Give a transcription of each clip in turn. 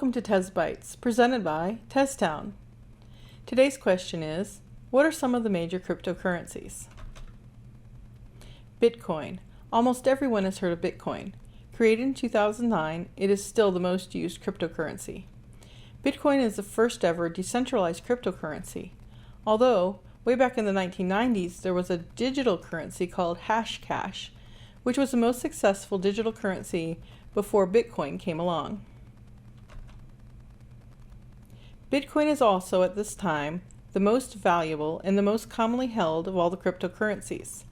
Welcome to TezBytes, presented by TezTown. Today's question is, what are some of the major cryptocurrencies? Bitcoin. Almost everyone has heard of Bitcoin. Created in 2009, it is still the most used cryptocurrency. Bitcoin is the first ever decentralized cryptocurrency. Although, way back in the 1990s, there was a digital currency called Hashcash, which was the most successful digital currency before Bitcoin came along. Bitcoin is also, at this time, the most valuable and the most commonly held of all the cryptocurrencies.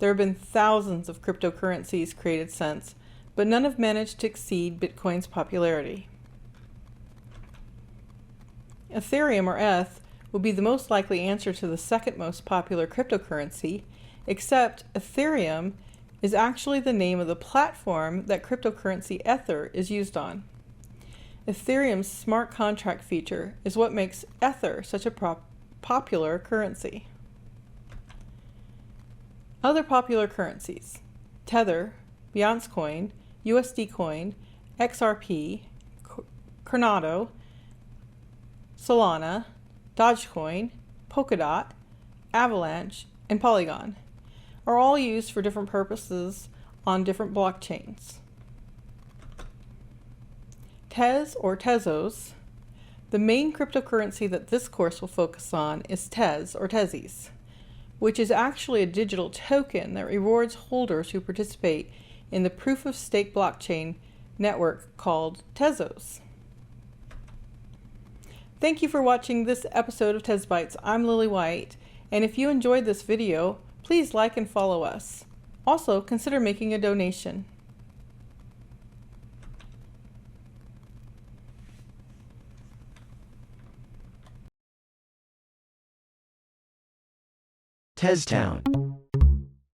There have been thousands of cryptocurrencies created since, but none have managed to exceed Bitcoin's popularity. Ethereum, or ETH, would be the most likely answer to the second most popular cryptocurrency, except Ethereum is actually the name of the platform that cryptocurrency Ether is used on. Ethereum's smart contract feature is what makes Ether such a popular currency. Other popular currencies: Tether, Beyonce Coin, USD Coin, XRP, Cardano, Solana, Dogecoin, Polkadot, Avalanche, and Polygon are all used for different purposes on different blockchains. Tez, or Tezos. The main cryptocurrency that this course will focus on is Tez, or Tezzies, which is actually a digital token that rewards holders who participate in the proof-of-stake blockchain network called Tezos. Thank you for watching this episode of TezBytes. I'm Lily White, and if you enjoyed this video, please like and follow us. Also, consider making a donation. TezTown.